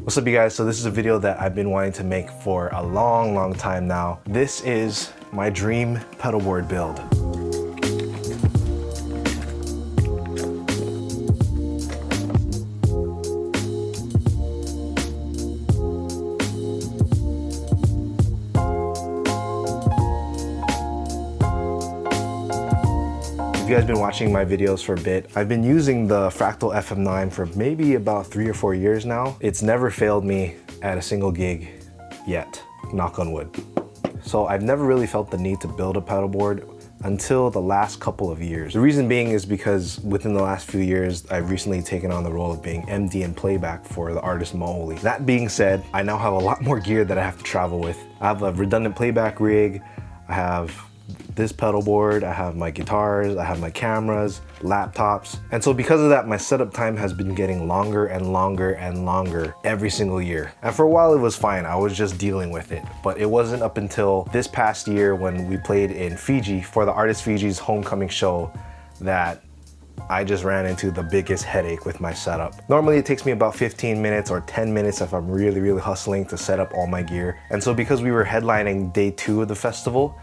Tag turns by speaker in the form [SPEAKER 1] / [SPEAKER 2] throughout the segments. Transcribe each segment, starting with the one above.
[SPEAKER 1] What's up you guys? So this is a video that I've been wanting to make for a long time now. This is my dream pedalboard build. If you guys been watching my videos for a bit, I've been using the Fractal FM9 for maybe about 3 or 4 years now. It's never failed me at a single gig yet, knock on wood. So I've never really felt the need to build a pedalboard until the last couple of years. The reason being is because within the last few years, I've recently taken on the role of being MD and playback for the artist Maoli. That being said, I now have a lot more gear that I have to travel with. I have a redundant playback rig, I have this pedalboard, I have my guitars, I have my cameras, laptops. And so because of that, my setup time has been getting longer and longer every single year. And for a while it was fine, I was just dealing with it. But it wasn't up until this past year when we played in Fiji for the artist Fiji's Homecoming show that I just ran into the biggest headache with my setup. Normally it takes me about 15 minutes or 10 minutes if I'm really hustling to set up all my gear. And so because we were headlining day 2 of the festival,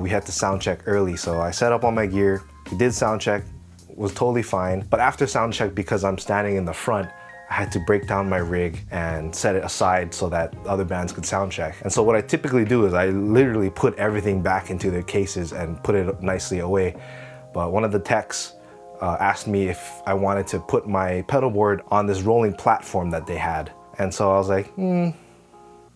[SPEAKER 1] we had to sound check early. So I set up all my gear, we did sound check, was totally fine. But after sound check, because I'm standing in the front, I had to break down my rig and set it aside so that other bands could sound check. And so what I typically do is I literally put everything back into their cases and put it nicely away. But one of the techs asked me if I wanted to put my pedalboard on this rolling platform that they had. And so I was like,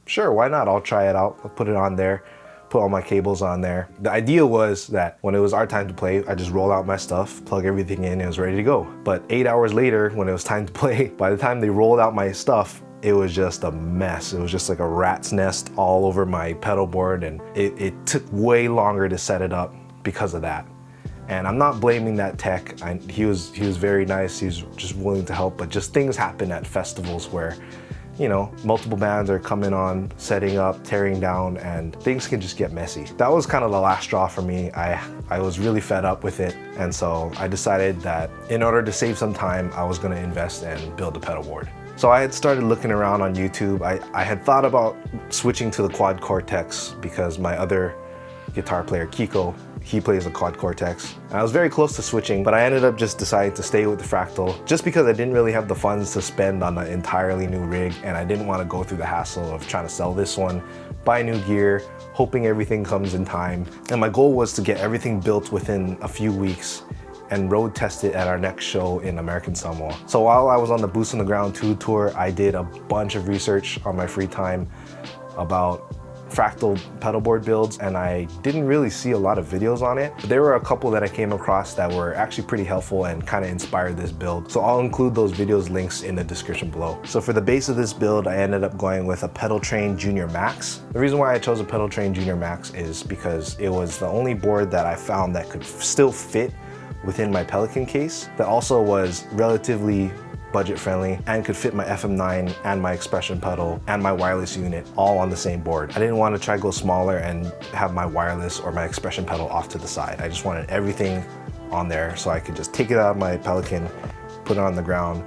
[SPEAKER 1] sure, why not? I'll try it out. I'll put it on there, put all my cables on there. The idea was that when it was our time to play, I just roll out my stuff, plug everything in, and it was ready to go. But 8 hours later, when it was time to play, by the time they rolled out my stuff, it was just a mess. It was just like a rat's nest all over my pedalboard, and it took way longer to set it up because of that. And I'm not blaming that tech. He was very nice. He was just willing to help, but just things happen at festivals where, you know, multiple bands are coming on, setting up, tearing down, and things can just get messy. That was kind of the last straw for me. I was really fed up with it, and so I decided that in order to save some time, I was gonna invest and build a pedalboard. So I had started looking around on YouTube. I had thought about switching to the Quad Cortex because my other guitar player, Kiko, he plays the Quad Cortex. And I was very close to switching, but I ended up just deciding to stay with the Fractal just because I didn't really have the funds to spend on an entirely new rig, and I didn't want to go through the hassle of trying to sell this one, buy new gear, hoping everything comes in time. And my goal was to get everything built within a few weeks and road test it at our next show in American Samoa. So while I was on the Boots on the Ground 2 tour, I did a bunch of research on my free time about Fractal pedalboard builds, and I didn't really see a lot of videos on it, but there were a couple that I came across that were actually pretty helpful and kind of inspired this build. So I'll include those videos links in the description below. So for the base of this build, I ended up going with a Pedal Train Junior Max. The reason why I chose a Pedal Train Junior Max is because it was the only board that I found that could still fit within my Pelican case, that also was relatively budget friendly and could fit my FM9 and my expression pedal and my wireless unit all on the same board. I didn't want to try to go smaller and have my wireless or my expression pedal off to the side. I just wanted everything on there so I could just take it out of my Pelican, put it on the ground,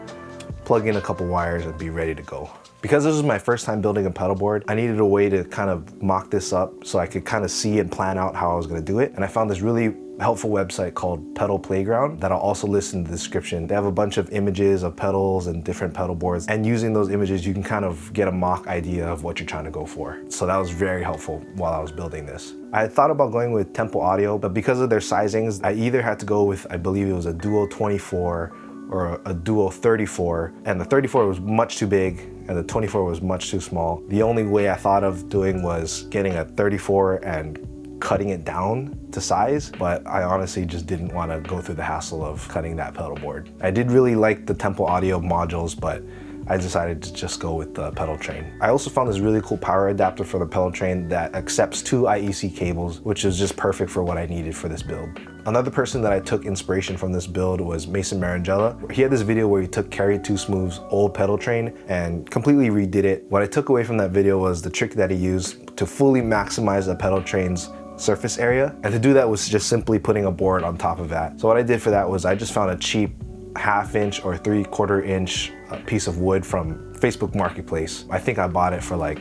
[SPEAKER 1] plug in a couple wires, and be ready to go. Because this was my first time building a pedalboard, I needed a way to kind of mock this up so I could kind of see and plan out how I was going to do it. And I found this really helpful website called Pedal Playground that I'll also list in the description. They have a bunch of images of pedals and different pedal boards, and using those images you can kind of get a mock idea of what you're trying to go for. So that was very helpful while I was building this. I had thought about going with Tempo Audio, but because of their sizings, I either had to go with, I believe it was a Duo 24 or a Duo 34, and the 34 was much too big and the 24 was much too small. The only way I thought of doing was getting a 34 and cutting it down to size, but I honestly just didn't want to go through the hassle of cutting that pedal board. I did really like the Tempo Audio modules, but I decided to just go with the Pedal Train. I also found this really cool power adapter for the Pedal Train that accepts 2 IEC cables, which is just perfect for what I needed for this build. Another person that I took inspiration from this build was Mason Marangella. He had this video where he took Carry 2 Smooth's old Pedal Train and completely redid it. What I took away from that video was the trick that he used to fully maximize the Pedal Train's surface area, and to do that was just simply putting a board on top of that. So what I did for that was I just found a cheap 1/2 inch or 3/4 inch piece of wood from Facebook Marketplace. I think I bought it for like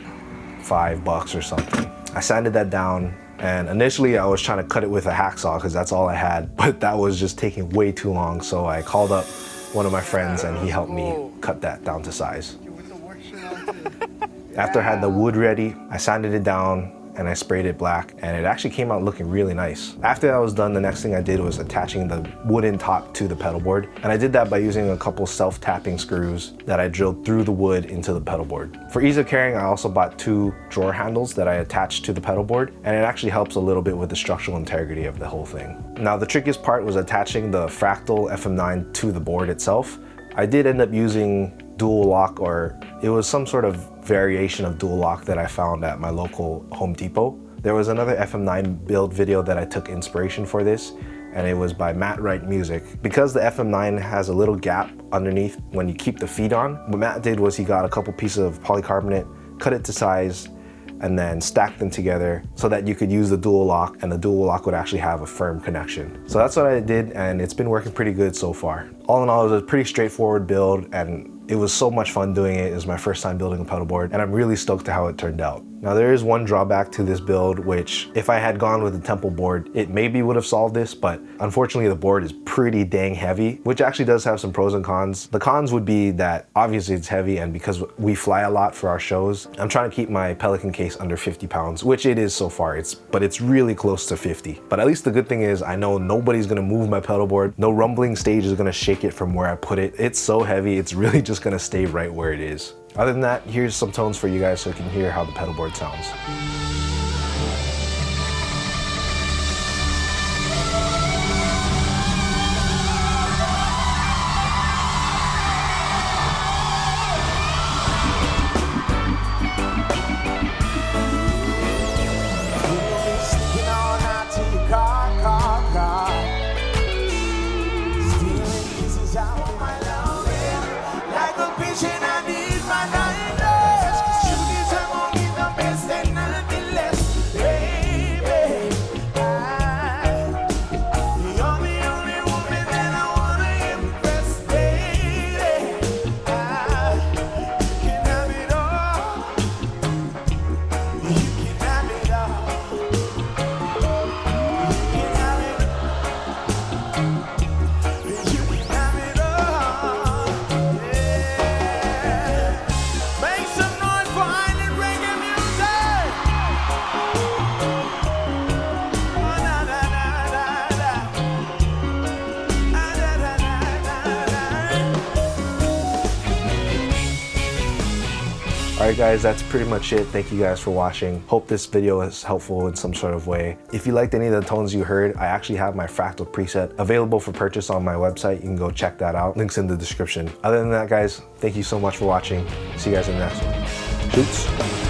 [SPEAKER 1] $5 or something. I sanded that down, and initially I was trying to cut it with a hacksaw because that's all I had, but that was just taking way too long. So I called up one of my friends and he helped me cut that down to size. After I had the wood ready, I sanded it down and I sprayed it black, and it actually came out looking really nice. After that was done, the next thing I did was attaching the wooden top to the pedal board, and I did that by using a couple self-tapping screws that I drilled through the wood into the pedal board. For ease of carrying, I also bought 2 drawer handles that I attached to the pedal board, and it actually helps a little bit with the structural integrity of the whole thing. Now, the trickiest part was attaching the Fractal FM9 to the board itself. I did end up using dual lock, or it was some sort of variation of dual lock that I found at my local Home Depot. There was another FM9 build video that I took inspiration for this, and it was by Matt Wright Music. Because the FM9 has a little gap underneath when you keep the feet on, what Matt did was he got a couple pieces of polycarbonate, cut it to size, and then stack them together so that you could use the dual lock, and the dual lock would actually have a firm connection. So that's what I did, and it's been working pretty good so far. All in all, it was a pretty straightforward build, and it was so much fun doing it. It was my first time building a pedal board, and I'm really stoked to how it turned out. Now, there is one drawback to this build, which if I had gone with a temple board, it maybe would have solved this, but unfortunately the board is pretty dang heavy, which actually does have some pros and cons. The cons would be that obviously it's heavy, and because we fly a lot for our shows, I'm trying to keep my Pelican case under 50 pounds, which it is so far, but it's really close to 50. But at least the good thing is I know nobody's gonna move my pedal board. No rumbling stage is gonna shake it from where I put it. It's so heavy, it's really just gonna stay right where it is. Other than that, here's some tones for you guys so you can hear how the pedal board sounds. Alright guys, that's pretty much it. Thank you guys for watching. Hope this video is helpful in some sort of way. If you liked any of the tones you heard, I actually have my Fractal preset available for purchase on my website. You can go check that out. Links in the description. Other than that guys, thank you so much for watching. See you guys in the next one. Shoots.